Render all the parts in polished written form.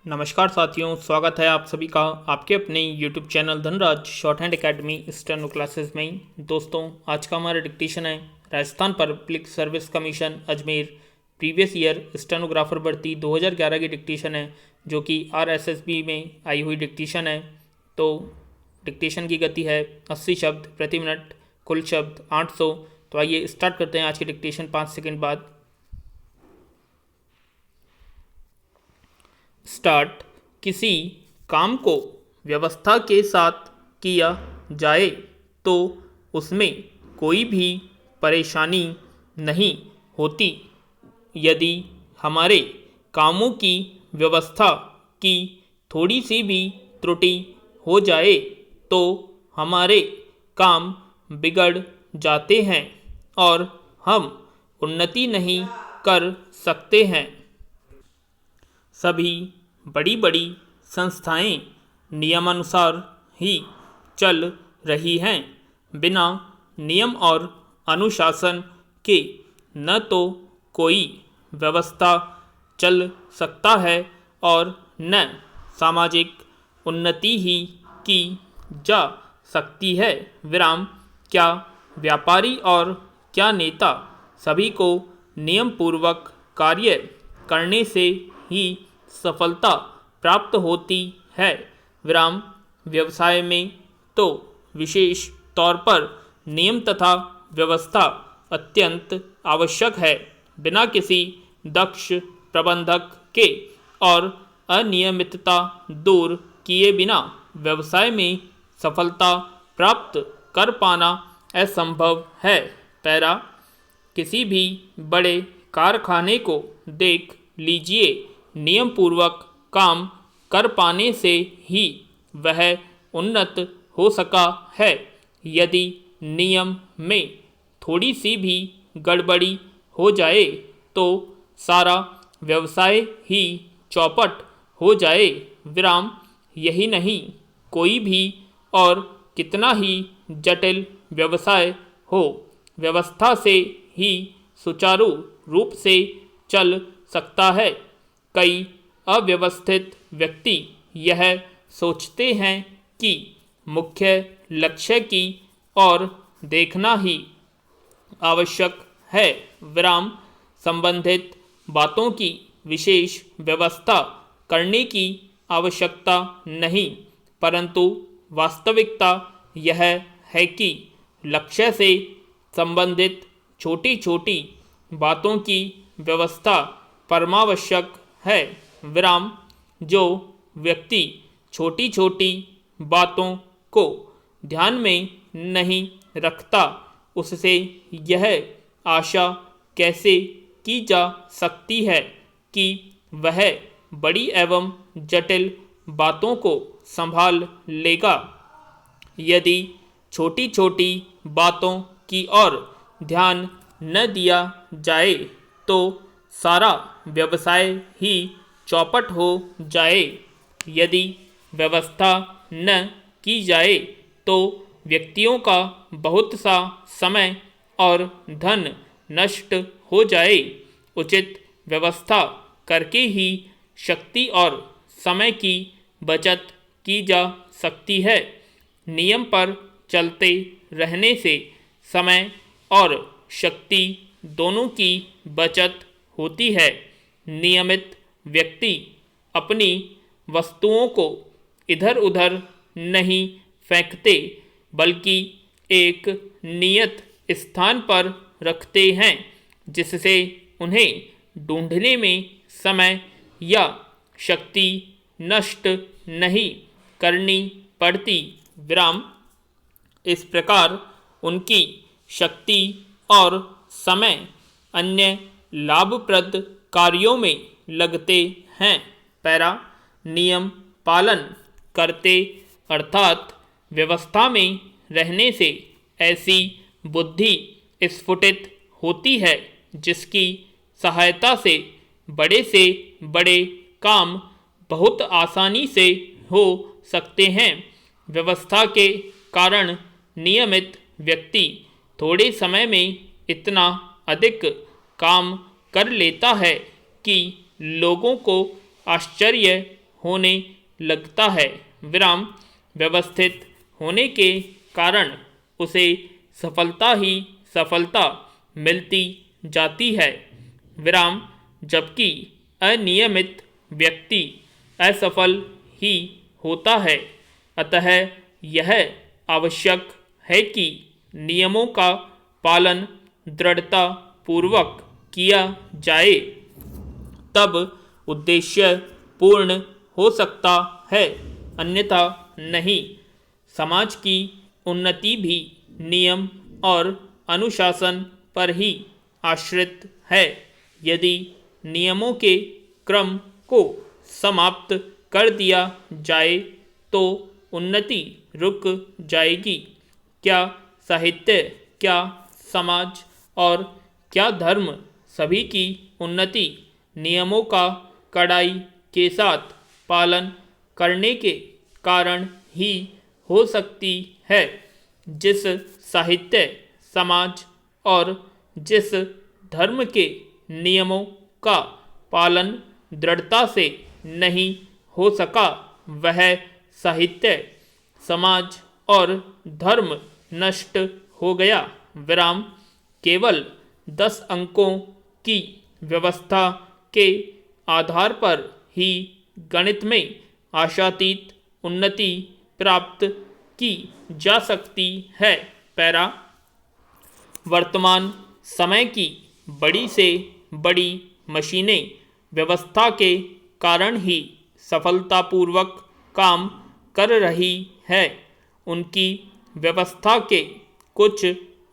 नमस्कार साथियों, स्वागत है आप सभी का आपके अपने YouTube channel Dhanraj short hand academy steno classes में। दोस्तों, आज का हमारा डिक्टेशन है Rajasthan public service commission Ajmer previous year stenographer भर्ती 2011 की डिक्टेशन है, जो कि RSSB में आई हुई डिक्टेशन है। तो डिक्टेशन की गति है 80 शब्द प्रति मिनट, कुल शब्द 800। तो आइए स्टार्ट करते हैं आज की डिक्टेशन 5 सेकंड बाद। स्टार्ट। किसी काम को व्यवस्था के साथ किया जाए तो उसमें कोई भी परेशानी नहीं होती। यदि हमारे कामों की व्यवस्था की थोड़ी सी भी त्रुटि हो जाए तो हमारे काम बिगड़ जाते हैं और हम उन्नति नहीं कर सकते हैं। सभी बड़ी बड़ी संस्थाएं नियमानुसार ही चल रही हैं। बिना नियम और अनुशासन के न तो कोई व्यवस्था चल सकता है और न सामाजिक उन्नति ही की जा सकती है। विराम। क्या व्यापारी और क्या नेता सभी को नियम पूर्वक कार्य करने से ही सफलता प्राप्त होती है। विराम। व्यवसाय में तो विशेष तौर पर नियम तथा व्यवस्था अत्यंत आवश्यक है। बिना किसी दक्ष प्रबंधक के और अनियमितता दूर किए बिना व्यवसाय में सफलता प्राप्त कर पाना असंभव है। पैरा। किसी भी बड़े कारखाने को देख लीजिए, नियम पूर्वक काम कर पाने से ही वह उन्नत हो सका है। यदि नियम में थोड़ी सी भी गड़बड़ी हो जाए तो सारा व्यवसाय ही चौपट हो जाए। विराम। यही नहीं, कोई भी और कितना ही जटिल व्यवसाय हो, व्यवस्था से ही सुचारू रूप से चल सकता है। कई अव्यवस्थित व्यक्ति यह सोचते हैं कि मुख्य लक्ष्य की ओर देखना ही आवश्यक है। विराम। संबंधित बातों की विशेष व्यवस्था करने की आवश्यकता नहीं, परंतु वास्तविकता यह है कि लक्ष्य से संबंधित छोटी छोटी बातों की व्यवस्था परमावश्यक है। विराम। जो व्यक्ति छोटी छोटी बातों को ध्यान में नहीं रखता, उससे यह आशा कैसे की जा सकती है कि वह बड़ी एवं जटिल बातों को संभाल लेगा। यदि छोटी छोटी बातों की ओर ध्यान न दिया जाए तो सारा व्यवसाय ही चौपट हो जाए। यदि व्यवस्था न की जाए तो व्यक्तियों का बहुत सा समय और धन नष्ट हो जाए। उचित व्यवस्था करके ही शक्ति और समय की बचत की जा सकती है। नियम पर चलते रहने से समय और शक्ति दोनों की बचत होती है। नियमित व्यक्ति अपनी वस्तुओं को इधर उधर नहीं फेंकते, बल्कि एक नियत स्थान पर रखते हैं, जिससे उन्हें ढूंढने में समय या शक्ति नष्ट नहीं करनी पड़ती। विराम। इस प्रकार उनकी शक्ति और समय अन्य लाभप्रद कार्यों में लगते हैं। पैरा। नियम पालन करते अर्थात व्यवस्था में रहने से ऐसी बुद्धि स्फुटित होती है जिसकी सहायता से बड़े काम बहुत आसानी से हो सकते हैं। व्यवस्था के कारण नियमित व्यक्ति थोड़े समय में इतना अधिक काम कर लेता है कि लोगों को आश्चर्य होने लगता है। विराम व्यवस्थित होने के कारण उसे सफलता ही सफलता मिलती जाती है। विराम जबकि अनियमित व्यक्ति असफल ही होता है। अतः यह आवश्यक है कि नियमों का पालन दृढ़ता पूर्वक किया जाए, तब उद्देश्य पूर्ण हो सकता है, अन्यथा नहीं। समाज की उन्नति भी नियम और अनुशासन पर ही आश्रित है। यदि नियमों के क्रम को समाप्त कर दिया जाए तो उन्नति रुक जाएगी। क्या साहित्य, क्या समाज और क्या धर्म सभी की उन्नति नियमों का कड़ाई के साथ पालन करने के कारण ही हो सकती है। जिस साहित्य, समाज और जिस धर्म के नियमों का पालन दृढ़ता से नहीं हो सका, वह साहित्य, समाज और धर्म नष्ट हो गया। विराम केवल 10 अंकों की व्यवस्था के आधार पर ही गणित में आशातीत उन्नति प्राप्त की जा सकती है। पैरा वर्तमान समय की बड़ी से बड़ी मशीनें व्यवस्था के कारण ही सफलतापूर्वक काम कर रही है। उनकी व्यवस्था के कुछ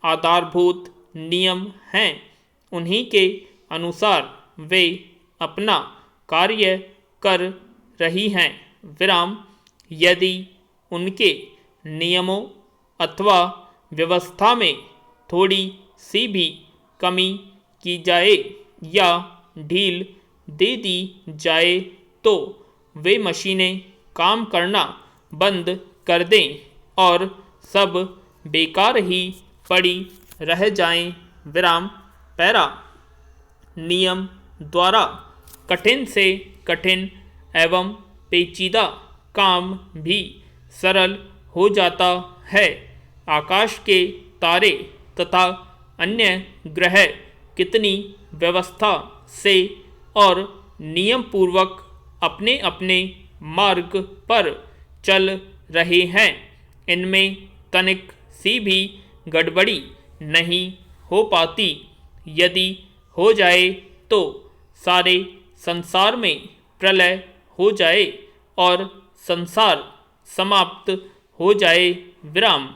आधारभूत नियम हैं, उन्हीं के अनुसार वे अपना कार्य कर रही हैं। विराम यदि उनके नियमों अथवा व्यवस्था में थोड़ी सी भी कमी की जाए या ढील दे दी जाए तो वे मशीनें काम करना बंद कर दें और सब बेकार ही पड़ी रह जाएं। विराम पैरा नियम द्वारा कठिन से कठिन एवं पेचीदा काम भी सरल हो जाता है। आकाश के तारे तथा अन्य ग्रह कितनी व्यवस्था से और नियम पूर्वक अपने अपने मार्ग पर चल रहे हैं, इनमें तनिक सी भी गड़बड़ी नहीं हो पाती। यदि हो जाए तो सारे संसार में प्रलय हो जाए और संसार समाप्त हो जाए। विराम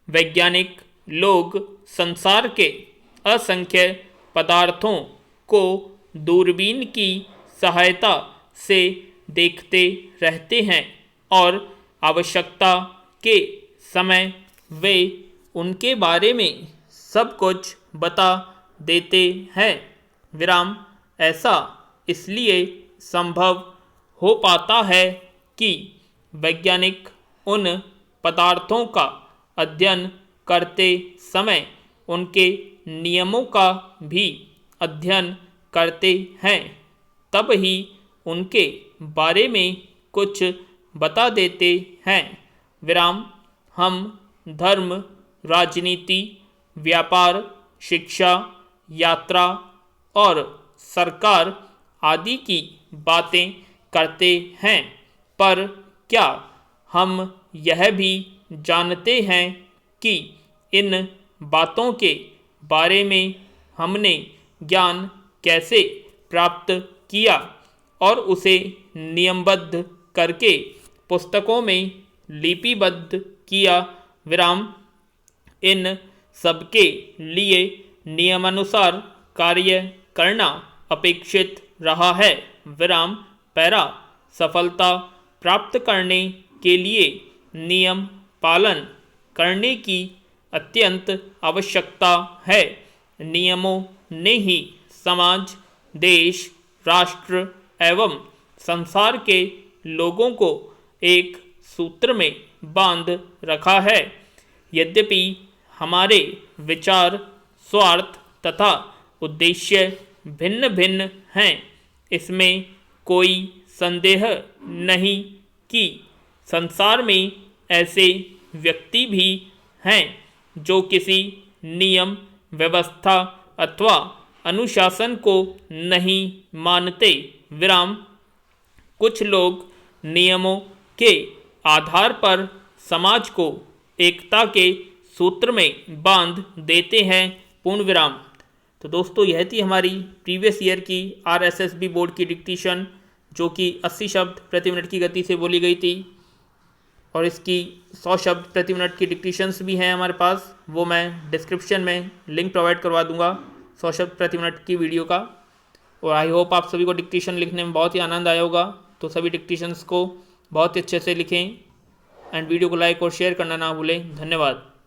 वैज्ञानिक लोग संसार के असंख्य पदार्थों को दूरबीन की सहायता से देखते रहते हैं और आवश्यकता के समय वे उनके बारे में सब कुछ बता देते हैं। विराम ऐसा इसलिए संभव हो पाता है कि वैज्ञानिक उन पदार्थों का अध्ययन करते समय उनके नियमों का भी अध्ययन करते हैं, तब ही उनके बारे में कुछ बता देते हैं। विराम हम धर्म, राजनीति, व्यापार, शिक्षा, यात्रा और सरकार आदि की बातें करते हैं, पर क्या हम यह भी जानते हैं कि इन बातों के बारे में हमने ज्ञान कैसे प्राप्त किया और उसे नियमबद्ध करके पुस्तकों में लिपिबद्ध किया। विराम इन सबके लिए नियमानुसार कार्य करना अपेक्षित रहा है। विराम पैरा सफलता प्राप्त करने के लिए नियम पालन करने की अत्यंत आवश्यकता है। नियमों ने ही समाज, देश, राष्ट्र एवं संसार के लोगों को एक सूत्र में बांध रखा है। यद्यपि हमारे विचार, स्वार्थ तथा उद्देश्य भिन्न भिन्न हैं, इसमें कोई संदेह नहीं कि संसार में ऐसे व्यक्ति भी हैं जो किसी नियम, व्यवस्था अथवा अनुशासन को नहीं मानते। विराम। कुछ लोग नियमों के आधार पर समाज को एकता के सूत्र में बांध देते हैं। पूर्ण विराम। तो दोस्तों यह थी हमारी प्रीवियस ईयर की RSSB बोर्ड की डिक्टेशन, जो कि 80 शब्द प्रति मिनट की गति से बोली गई थी, और इसकी 100 शब्द प्रति मिनट की डिक्टेशंस भी हैं हमारे पास। वो मैं डिस्क्रिप्शन में लिंक प्रोवाइड करवा दूंगा 100 शब्द प्रति मिनट की वीडियो का। और आई होप आप सभी को डिक्टेशन लिखने में बहुत ही आनंद आया होगा। तो सभी डिक्टेशंस को बहुत ही अच्छे से लिखें एंड वीडियो को लाइक और शेयर करना ना भूलें। धन्यवाद।